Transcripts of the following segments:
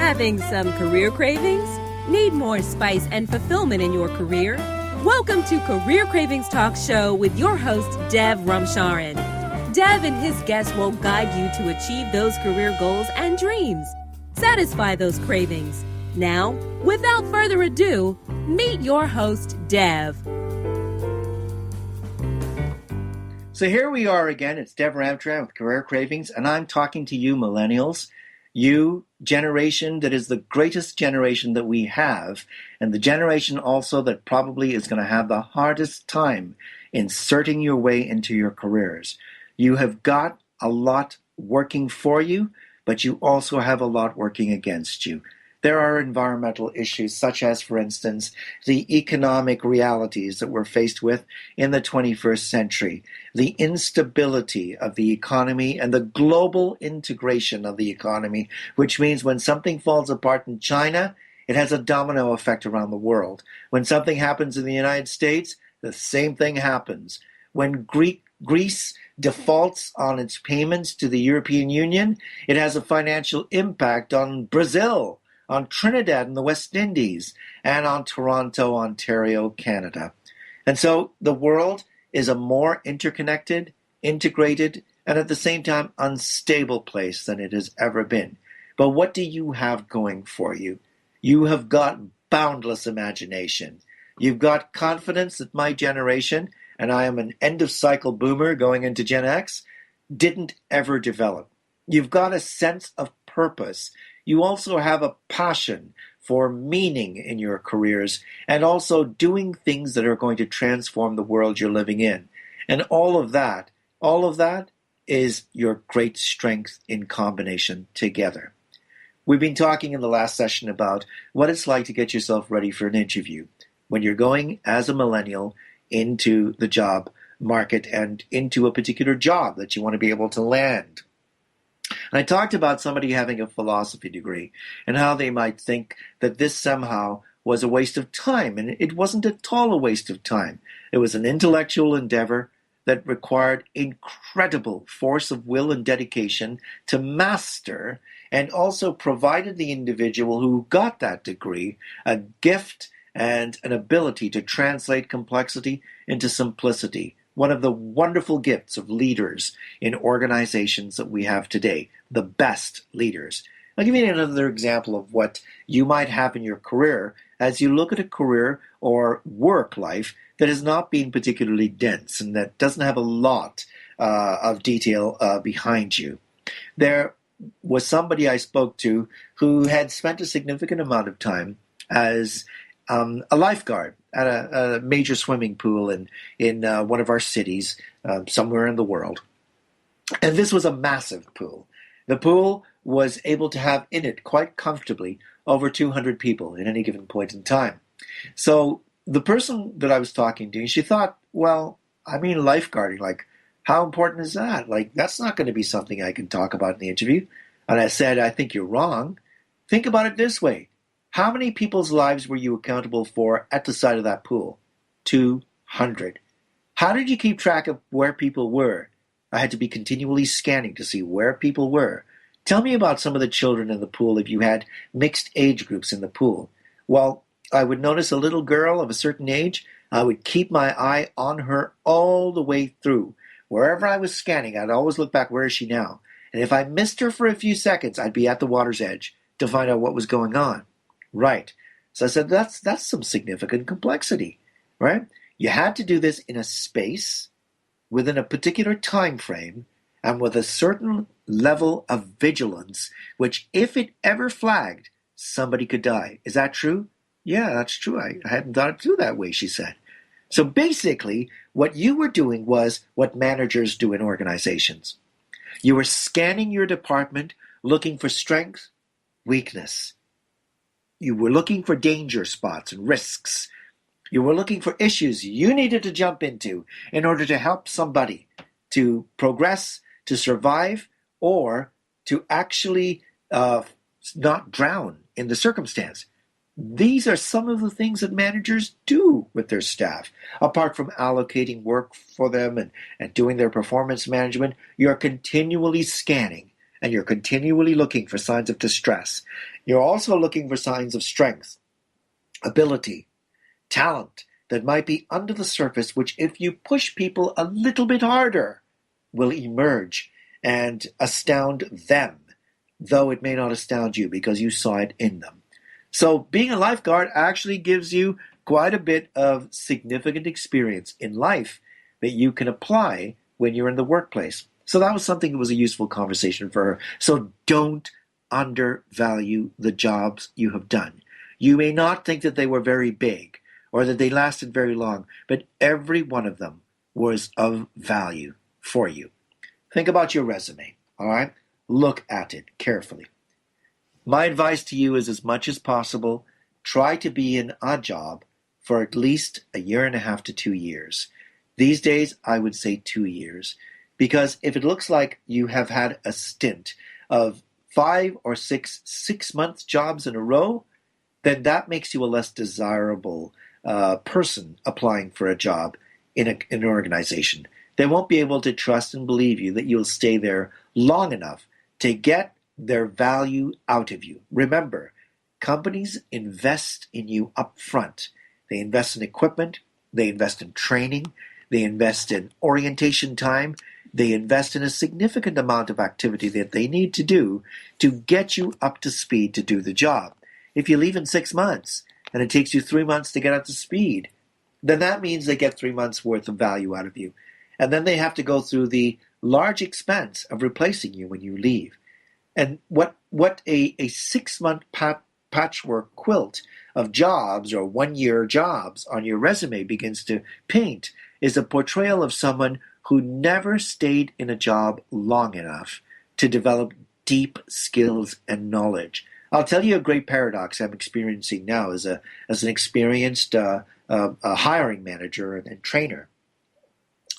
Having some career cravings? Need more spice and fulfillment in your career? Welcome to Career Cravings Talk Show with your host, Dev Ramcharan. Dev and his guests will guide you to achieve those career goals and dreams. Satisfy those cravings. Now, without further ado, meet your host, Dev. So here we are again. It's Dev Ramcharan with Career Cravings, and I'm talking to you millennials, you generation that is the greatest generation that we have, and the generation also that probably is going to have the hardest time inserting your way into your careers. You have got a lot working for you, but you also have a lot working against you. There are environmental issues such as, for instance, the economic realities that we're faced with in the 21st century, the instability of the economy and the global integration of the economy, which means when something falls apart in China, it has a domino effect around the world. When something happens in the United States, the same thing happens. When Greece defaults on its payments to the European Union, it has a financial impact on Brazil, on Trinidad and the West Indies, and on Toronto, Ontario, Canada. And so the world is a more interconnected, integrated, and at the same time unstable place than it has ever been. But what do you have going for you? You have got boundless imagination. You've got confidence that my generation, and I am an end-of-cycle boomer going into Gen X, didn't ever develop. You've got a sense of purpose. You also have a passion for meaning in your careers and also doing things that are going to transform the world you're living in. And all of that is your great strength in combination together. We've been talking in the last session about what it's like to get yourself ready for an interview when you're going as a millennial into the job market and into a particular job that you want to be able to land. And I talked about somebody having a philosophy degree and how they might think that this somehow was a waste of time. And it wasn't at all a waste of time. It was an intellectual endeavor that required incredible force of will and dedication to master, and also provided the individual who got that degree a gift and an ability to translate complexity into simplicity. One of the wonderful gifts of leaders in organizations that we have today, the best leaders. I'll give you another example of what you might have in your career as you look at a career or work life that has not been particularly dense and that doesn't have a lot of detail behind you. There was somebody I spoke to who had spent a significant amount of time as a lifeguard at a major swimming pool in one of our cities, somewhere in the world. And this was a massive pool. The pool was able to have in it quite comfortably over 200 people at any given point in time. So the person that I was talking to, she thought, well, I mean, lifeguarding, like, how important is that? Like, that's not going to be something I can talk about in the interview. And I said, I think you're wrong. Think about it this way. How many people's lives were you accountable for at the side of that pool? 200. How did you keep track of where people were? I had to be continually scanning to see where people were. Tell me about some of the children in the pool if you had mixed age groups in the pool. Well, I would notice a little girl of a certain age. I would keep my eye on her all the way through. Wherever I was scanning, I'd always look back, where is she now? And if I missed her for a few seconds, I'd be at the water's edge to find out what was going on. Right. So I said, that's some significant complexity, right? You had to do this in a space, within a particular time frame, and with a certain level of vigilance, which if it ever flagged, somebody could die. Is that true? Yeah, that's true. I hadn't thought it through that way, she said. So basically, what you were doing was what managers do in organizations. You were scanning your department, looking for strength, weakness. You were looking for danger spots and risks. You were looking for issues you needed to jump into in order to help somebody to progress, to survive, or to actually not drown in the circumstance. These are some of the things that managers do with their staff. Apart from allocating work for them and doing their performance management, you're continually scanning and you're continually looking for signs of distress, you're also looking for signs of strength, ability, talent that might be under the surface, which if you push people a little bit harder, will emerge and astound them, though it may not astound you because you saw it in them. So being a lifeguard actually gives you quite a bit of significant experience in life that you can apply when you're in the workplace. So that was something that was a useful conversation for her. So don't undervalue the jobs you have done. You may not think that they were very big or that they lasted very long, but every one of them was of value for you. Think about your resume, all right? Look at it carefully. My advice to you is, as much as possible, try to be in a job for at least 1.5 to 2 years. These days, I would say 2 years, because if it looks like you have had a stint of 5 or 6 six-month jobs in a row, then that makes you a less desirable person applying for a job in an organization. They won't be able to trust and believe you that you'll stay there long enough to get their value out of you. Remember, companies invest in you up front. They invest in equipment, they invest in training, they invest in orientation time, they invest in a significant amount of activity that they need to do to get you up to speed to do the job. If you leave in 6 months and it takes you 3 months to get up to speed, then that means they get 3 months worth of value out of you. And then they have to go through the large expense of replacing you when you leave. And what a 6-month patchwork quilt of jobs or 1-year jobs on your resume begins to paint is a portrayal of someone who never stayed in a job long enough to develop deep skills and knowledge. I'll tell you a great paradox I'm experiencing now as an experienced hiring manager and trainer.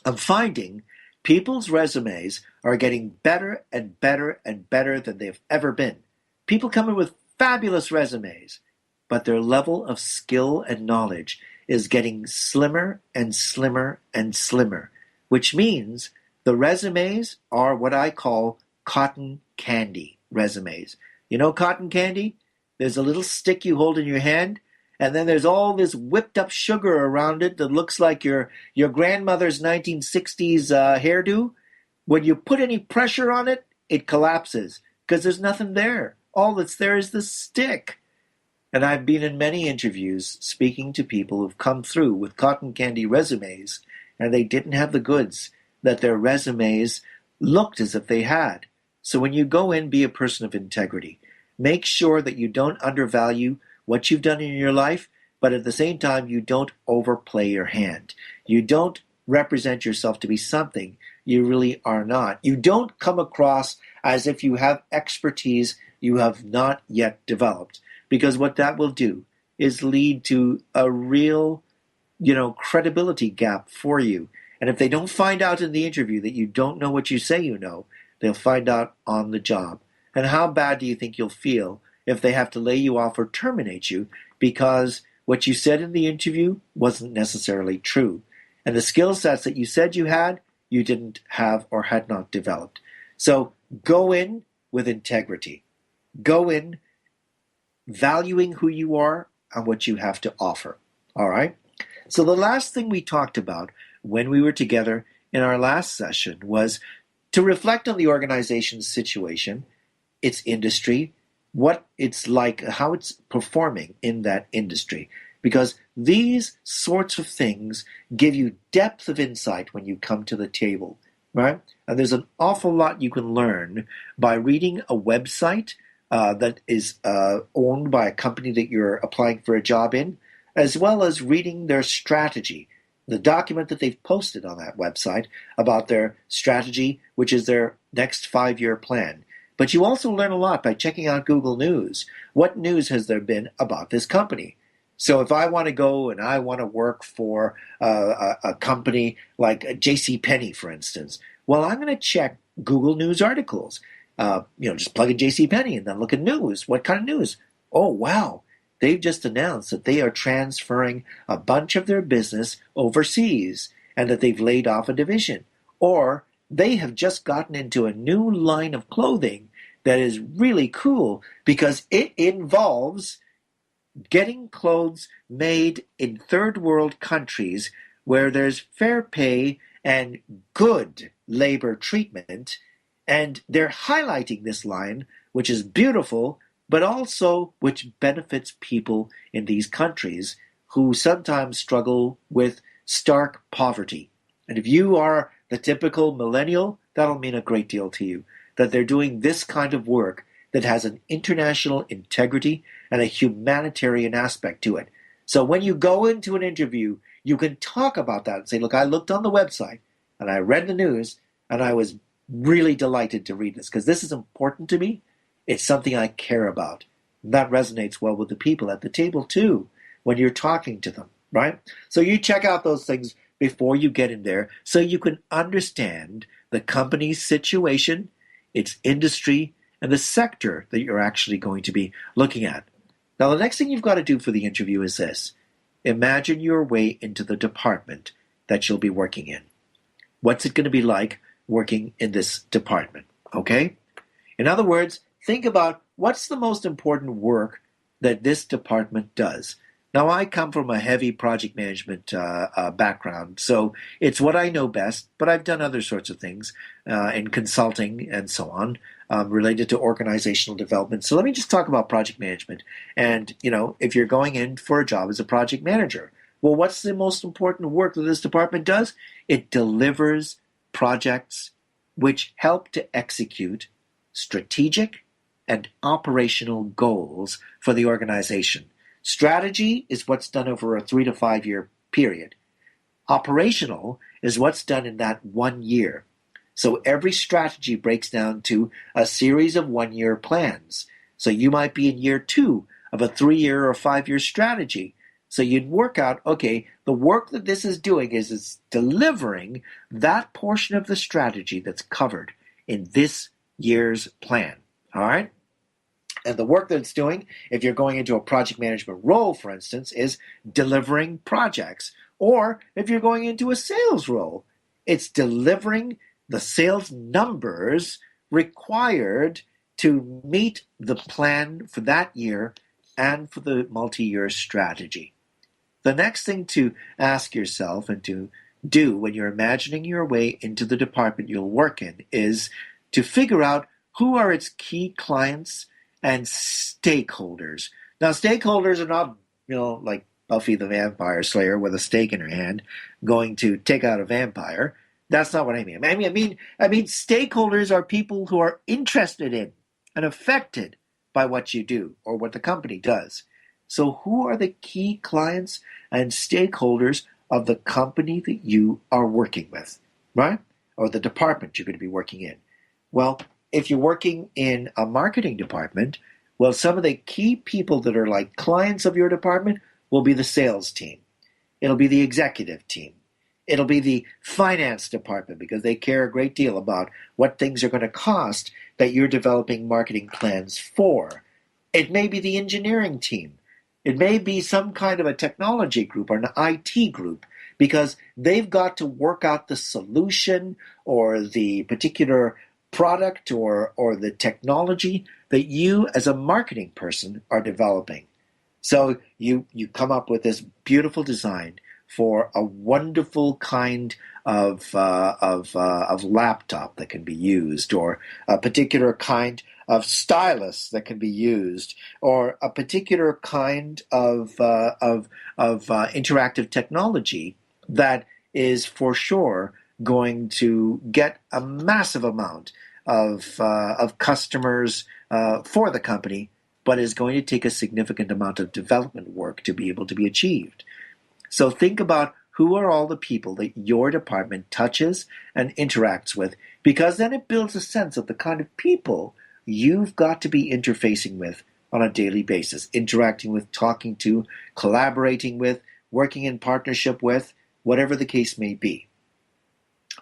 I'm finding people's resumes are getting better and better and better than they've ever been. People come in with fabulous resumes, but their level of skill and knowledge is getting slimmer and slimmer and slimmer, which means the resumes are what I call cotton candy resumes. You know cotton candy? There's a little stick you hold in your hand, and then there's all this whipped up sugar around it that looks like your grandmother's 1960s hairdo. When you put any pressure on it, it collapses because there's nothing there. All that's there is the stick. And I've been in many interviews speaking to people who've come through with cotton candy resumes, and they didn't have the goods that their resumes looked as if they had. So when you go in, be a person of integrity. Make sure that you don't undervalue what you've done in your life, but at the same time, you don't overplay your hand. You don't represent yourself to be something you really are not. You don't come across as if you have expertise you have not yet developed, because what that will do is lead to a real, credibility gap for you. And if they don't find out in the interview that you don't know what you say you know, they'll find out on the job. And how bad do you think you'll feel if they have to lay you off or terminate you because what you said in the interview wasn't necessarily true? And the skill sets that you said you had, you didn't have or had not developed. So go in with integrity. Go in valuing who you are and what you have to offer. All right? So the last thing we talked about when we were together in our last session was to reflect on the organization's situation, its industry, what it's like, how it's performing in that industry. Because these sorts of things give you depth of insight when you come to the table, right? And there's an awful lot you can learn by reading a website that is owned by a company that you're applying for a job in, as well as reading their strategy, the document that they've posted on that website about their strategy, which is their next 5-year plan. But you also learn a lot by checking out Google News. What news has there been about this company? So if I want to go and I want to work for a company like JCPenney, for instance, well, I'm going to check Google News articles. Just plug in JCPenney and then look at news. What kind of news? Oh, wow. They've just announced that they are transferring a bunch of their business overseas and that they've laid off a division. Or they have just gotten into a new line of clothing that is really cool because it involves getting clothes made in third world countries where there's fair pay and good labor treatment. And they're highlighting this line, which is beautiful, but also which benefits people in these countries who sometimes struggle with stark poverty. And if you are the typical millennial, that'll mean a great deal to you, that they're doing this kind of work that has an international integrity and a humanitarian aspect to it. So when you go into an interview, you can talk about that and say, look, I looked on the website and I read the news and I was really delighted to read this because this is important to me. It's something I care about. And that resonates well with the people at the table too when you're talking to them, right? So you check out those things before you get in there so you can understand the company's situation, its industry, and the sector that you're actually going to be looking at. Now, the next thing you've got to do for the interview is this. Imagine your way into the department that you'll be working in. What's it going to be like working in this department, okay? In other words, think about what's the most important work that this department does. Now, I come from a heavy project management background, so it's what I know best, but I've done other sorts of things in consulting and so on related to organizational development. So let me just talk about project management. And, if you're going in for a job as a project manager, well, what's the most important work that this department does? It delivers projects which help to execute strategic and operational goals for the organization. Strategy is what's done over a 3 to 5 year period. Operational is what's done in that 1 year. So every strategy breaks down to a series of 1-year plans. So you might be in year 2 of a 3-year or 5-year strategy. So you'd work out, okay, the work that this is doing is it's delivering that portion of the strategy that's covered in this year's plan. All right? And the work that it's doing, if you're going into a project management role, for instance, is delivering projects. Or if you're going into a sales role, it's delivering the sales numbers required to meet the plan for that year and for the multi-year strategy. The next thing to ask yourself and to do when you're imagining your way into the department you'll work in is to figure out who are its key clients and stakeholders. Now, stakeholders are not, like Buffy the Vampire Slayer with a stake in her hand going to take out a vampire. That's not what I mean. I mean, stakeholders are people who are interested in and affected by what you do or what the company does. So who are the key clients and stakeholders of the company that you are working with, right? Or the department you're going to be working in? Well, if you're working in a marketing department, well, some of the key people that are like clients of your department will be the sales team. It'll be the executive team. It'll be the finance department because they care a great deal about what things are going to cost that you're developing marketing plans for. It may be the engineering team. It may be some kind of a technology group or an IT group because they've got to work out the solution or the particular product or the technology that you as a marketing person are developing. So you come up with this beautiful design for a wonderful kind of laptop that can be used, or a particular kind of stylus that can be used, or a particular kind of interactive technology that is for sure going to get a massive amount of customers for the company, but is going to take a significant amount of development work to be able to be achieved. So think about who are all the people that your department touches and interacts with, because then it builds a sense of the kind of people you've got to be interfacing with on a daily basis, interacting with, talking to, collaborating with, working in partnership with, whatever the case may be.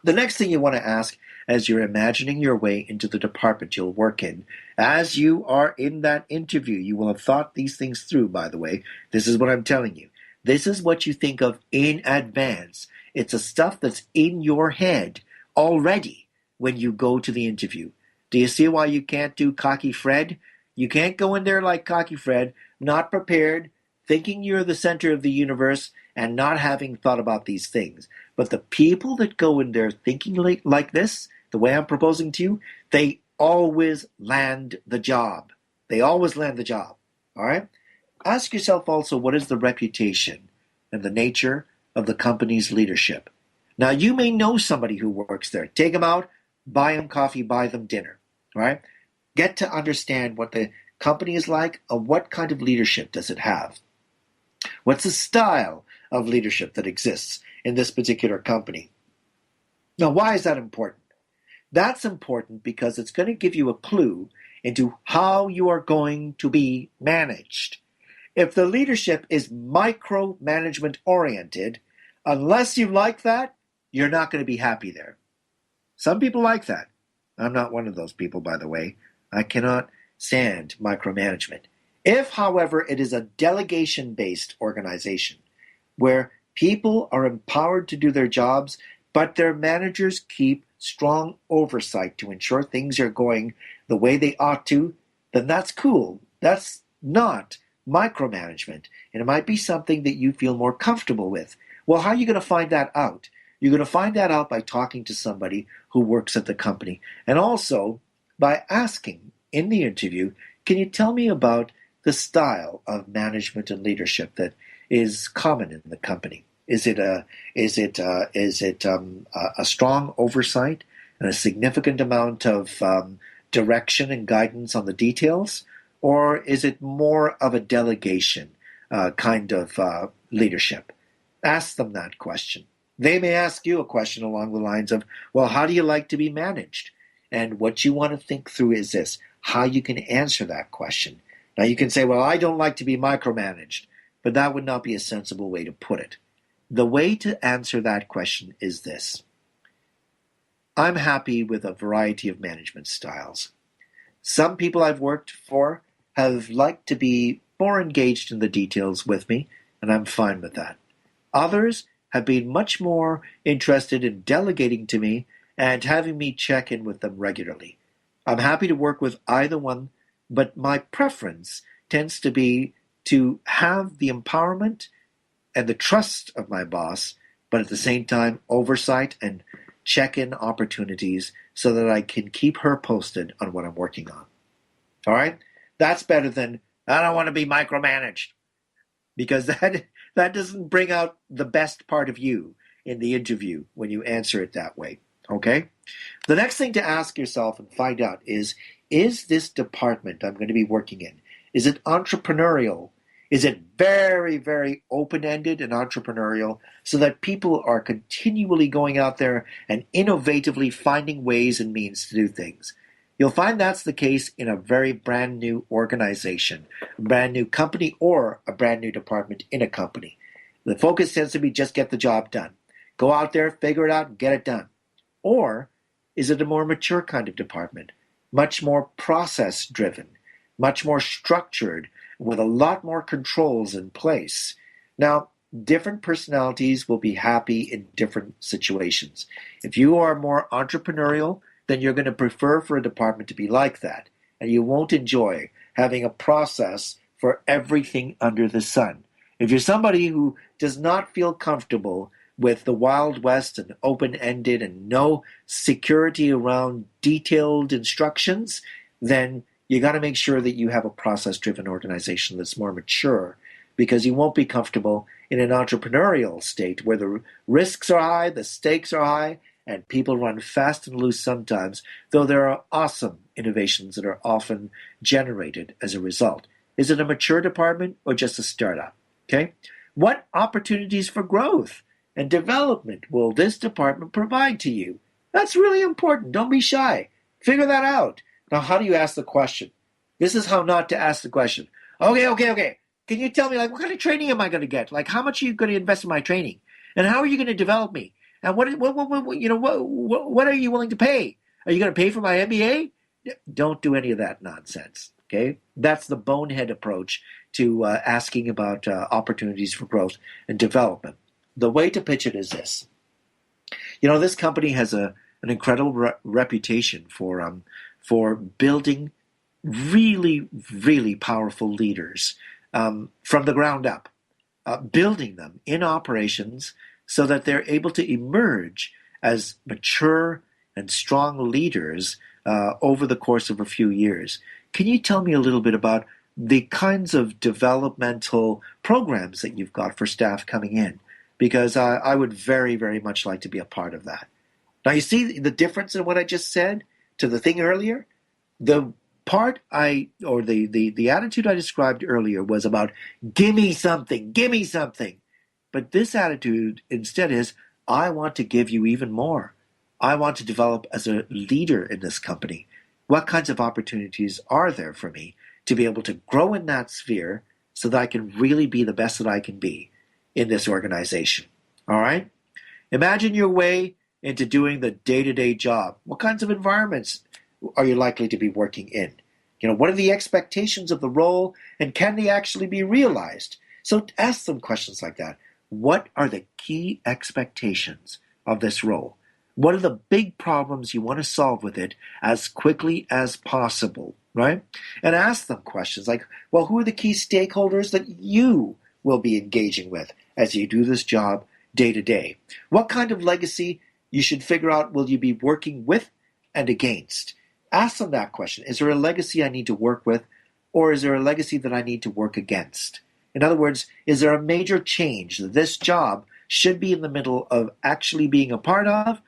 The next thing you want to ask as you're imagining your way into the department you'll work in, as you are in that interview, you will have thought these things through, by the way. This is what I'm telling you. This is what you think of in advance. It's a stuff that's in your head already when you go to the interview. Do you see why you can't do cocky Fred? You can't go in there like cocky Fred, not prepared, thinking you're the center of the universe and not having thought about these things. But the people that go in there thinking like this, the way I'm proposing to you, they always land the job. They always land the job. All right? Ask yourself also, what is the reputation and the nature of the company's leadership? Now, you may know somebody who works there. Take them out, buy them coffee, buy them dinner. All right? Get to understand what the company is like and what kind of leadership does it have. What's the style of leadership that exists in this particular company? Now, why is that important? That's important because it's going to give you a clue into how you are going to be managed. If the leadership is micromanagement oriented, unless you like that, you're not going to be happy there. Some people like that. I'm not one of those people, by the way. I cannot stand micromanagement. If, however, it is a delegation-based organization where people are empowered to do their jobs, but their managers keep strong oversight to ensure things are going the way they ought to, then that's cool. That's not micromanagement. And it might be something that you feel more comfortable with. Well, how are you going to find that out? You're going to find that out by talking to somebody who works at the company. And also by asking in the interview, can you tell me about the style of management and leadership that is common in the company? Is it a strong oversight and a significant amount of direction and guidance on the details, or is it more of a delegation kind of leadership? Ask them that question. They may ask you a question along the lines of, well, how do you like to be managed? And what you want to think through is this, how you can answer that question. Now you can say, well, I don't like to be micromanaged, but that would not be a sensible way to put it. The way to answer that question is this. I'm happy with a variety of management styles. Some people I've worked for have liked to be more engaged in the details with me, and I'm fine with that. Others have been much more interested in delegating to me and having me check in with them regularly. I'm happy to work with either one, but my preference tends to be to have the empowerment and the trust of my boss, but at the same time oversight and check-in opportunities so that I can keep her posted on what I'm working on. All right? That's better than, I don't want to be micromanaged, because that doesn't bring out the best part of you in the interview when you answer it that way. Okay? The next thing to ask yourself and find out is this department I'm going to be working in, is it entrepreneurial? Is it very, very open-ended and entrepreneurial so that people are continually going out there and innovatively finding ways and means to do things? You'll find that's the case in a very brand new organization, a brand new company, or a brand new department in a company. The focus tends to be just get the job done. Go out there, figure it out, and get it done. Or is it a more mature kind of department, much more process-driven, much more structured, with a lot more controls in place? Now, different personalities will be happy in different situations. If you are more entrepreneurial, then you're going to prefer for a department to be like that, and you won't enjoy having a process for everything under the sun. If you're somebody who does not feel comfortable with the Wild West and open-ended and no security around detailed instructions, then you got to make sure that you have a process-driven organization that's more mature, because you won't be comfortable in an entrepreneurial state where the risks are high, the stakes are high, and people run fast and loose sometimes, though there are awesome innovations that are often generated as a result. Is it a mature department or just a startup? Okay? What opportunities for growth and development will this department provide to you? That's really important. Don't be shy. Figure that out. Now, how do you ask the question? This is how not to ask the question. Okay. Can you tell me, what kind of training am I going to get? How much are you going to invest in my training? And how are you going to develop me? And what are you willing to pay? Are you going to pay for my MBA? Don't do any of that nonsense. Okay? That's the bonehead approach to asking about opportunities for growth and development. The way to pitch it is this. This company has an incredible reputation for for building really, really powerful leaders from the ground up, building them in operations so that they're able to emerge as mature and strong leaders over the course of a few years. Can you tell me a little bit about the kinds of developmental programs that you've got for staff coming in? Because I would very, very much like to be a part of that. Now, you see the difference in what I just said to the thing earlier? The part the attitude I described earlier was about, give me something. But this attitude instead is, I want to give you even more. I want to develop as a leader in this company. What kinds of opportunities are there for me to be able to grow in that sphere so that I can really be the best that I can be in this organization? All right? Imagine your way into doing the day-to-day job. What kinds of environments are you likely to be working in? What are the expectations of the role, and can they actually be realized? So ask them questions like that. What are the key expectations of this role? What are the big problems you want to solve with it as quickly as possible, right? And ask them questions like, well, who are the key stakeholders that you will be engaging with as you do this job day to day? What kind of legacy you should figure out will you be working with and against? Ask them that question. Is there a legacy I need to work with, or is there a legacy that I need to work against? In other words, is there a major change that this job should be in the middle of actually being a part of,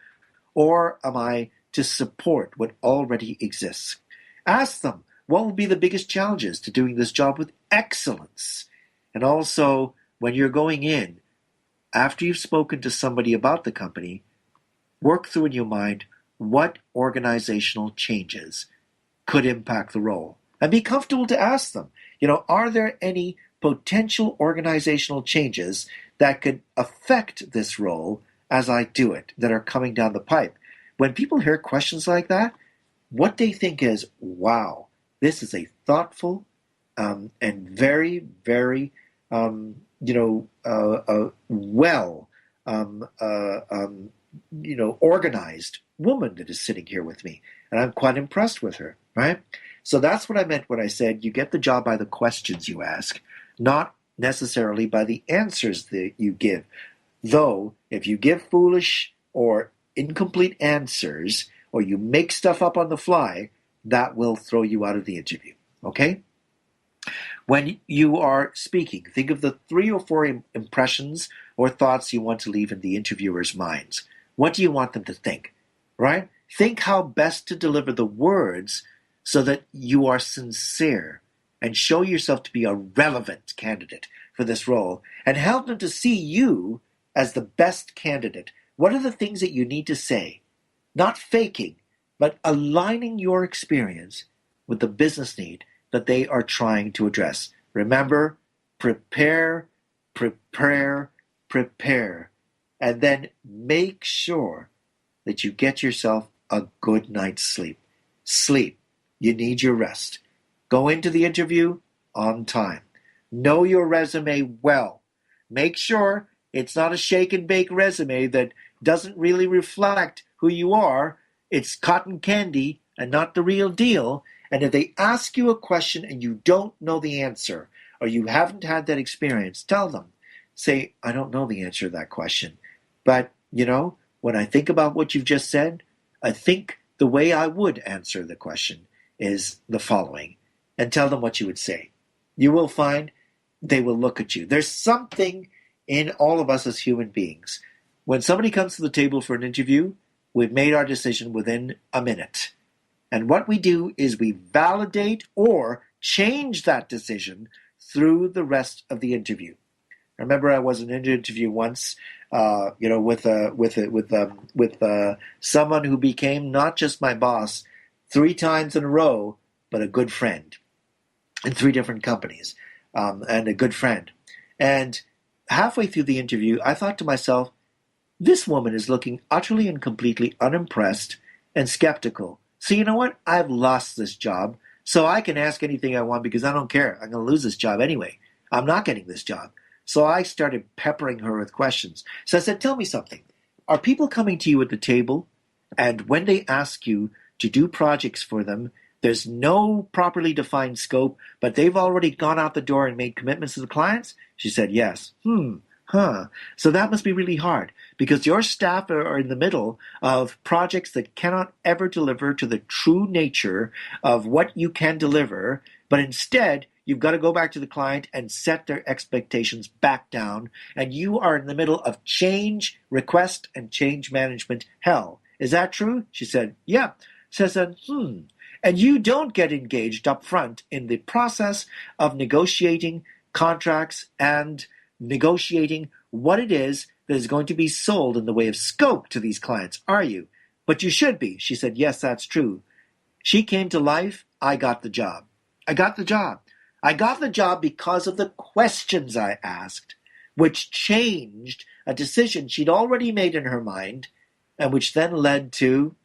or am I to support what already exists? Ask them, what will be the biggest challenges to doing this job with excellence? And also, when you're going in, after you've spoken to somebody about the company, work through in your mind what organizational changes could impact the role. And be comfortable to ask them, are there any potential organizational changes that could affect this role as I do it, that are coming down the pipe? When people hear questions like that, what they think is, wow, this is a thoughtful and very, very, organized woman that is sitting here with me. And I'm quite impressed with her, right? So that's what I meant when I said you get the job by the questions you ask, not necessarily by the answers that you give. Though, if you give foolish or incomplete answers, or you make stuff up on the fly, that will throw you out of the interview, okay? When you are speaking, think of the 3 or 4 impressions or thoughts you want to leave in the interviewer's minds. What do you want them to think, right? Think how best to deliver the words so that you are sincere and show yourself to be a relevant candidate for this role, and help them to see you as the best candidate. What are the things that you need to say? Not faking, but aligning your experience with the business need that they are trying to address. Remember, prepare, and then make sure that you get yourself a good night's sleep. Sleep. You need your rest. Go into the interview on time. Know your resume well. Make sure it's not a shake and bake resume that doesn't really reflect who you are. It's cotton candy and not the real deal. And if they ask you a question and you don't know the answer, or you haven't had that experience, tell them. Say, I don't know the answer to that question. But, when I think about what you've just said, I think the way I would answer the question is the following. And tell them what you would say. You will find they will look at you. There's something in all of us as human beings. When somebody comes to the table for an interview, we've made our decision within a minute. And what we do is we validate or change that decision through the rest of the interview. I remember I was in an interview once, with someone who became not just my boss 3 times in a row, but a good friend in 3 different companies, and a good friend. And halfway through the interview, I thought to myself, this woman is looking utterly and completely unimpressed and skeptical. So you know what? I've lost this job, so I can ask anything I want because I don't care. I'm going to lose this job anyway. I'm not getting this job. So I started peppering her with questions. So I said, tell me something. Are people coming to you at the table, and when they ask you to do projects for them. There's no properly defined scope, but they've already gone out the door and made commitments to the clients? She said, yes. So that must be really hard because your staff are in the middle of projects that cannot ever deliver to the true nature of what you can deliver, but instead you've got to go back to the client and set their expectations back down, and you are in the middle of change request and change management hell. Is that true? She said, yeah. Says, and you don't get engaged up front in the process of negotiating contracts and negotiating what it is that is going to be sold in the way of scope to these clients, are you? But you should be. She said, yes, that's true. She came to life. I got the job. I got the job because of the questions I asked, which changed a decision she'd already made in her mind, and which then led to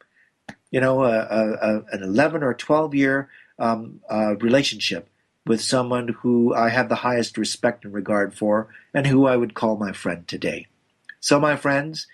an 11 or 12-year relationship with someone who I have the highest respect and regard for, and who I would call my friend today. So, my friends,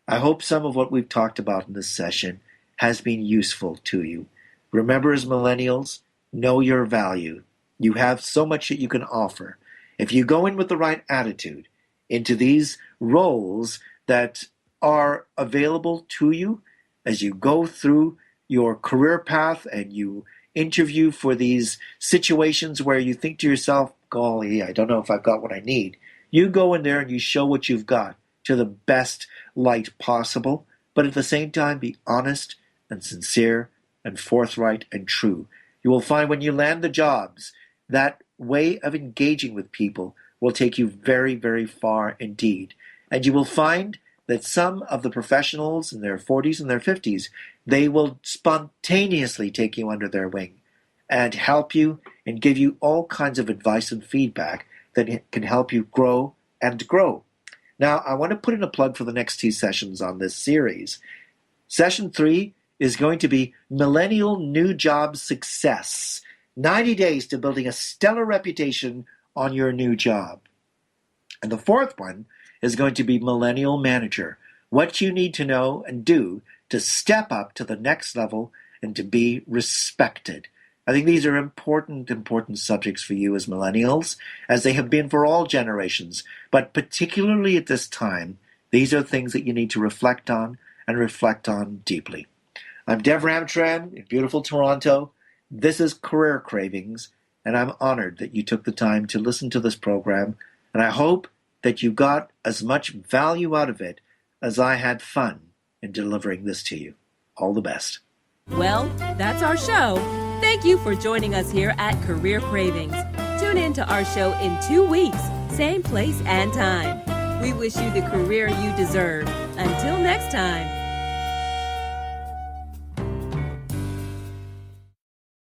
I hope some of what we've talked about in this session has been useful to you. Remember, as millennials, know your value. You have so much that you can offer. If you go in with the right attitude into these roles that are available to you, as you go through your career path and you interview for these situations where you think to yourself, golly, I don't know if I've got what I need. You go in there and you show what you've got to the best light possible, but at the same time be honest and sincere and forthright and true. You will find when you land the jobs, that way of engaging with people will take you very, very far indeed. And you will find that some of the professionals in their 40s and their 50s, they will spontaneously take you under their wing and help you and give you all kinds of advice and feedback that can help you grow and grow. Now, I want to put in a plug for the next 2 sessions on this series. Session 3 is going to be Millennial New Job Success. 90 days to building a stellar reputation on your new job. And the 4th one is going to be Millennial Manager. What you need to know and do to step up to the next level and to be respected. I think these are important subjects for you as millennials, as they have been for all generations. But particularly at this time, these are things that you need to reflect on and reflect on deeply. I'm Dev Ramtran in beautiful Toronto. This is Career Cravings, and I'm honored that you took the time to listen to this program, and I hope that you got as much value out of it as I had fun in delivering this to you. All the best. Well, that's our show. Thank you for joining us here at Career Cravings. Tune in to our show in 2 weeks, same place and time. We wish you the career you deserve. Until next time.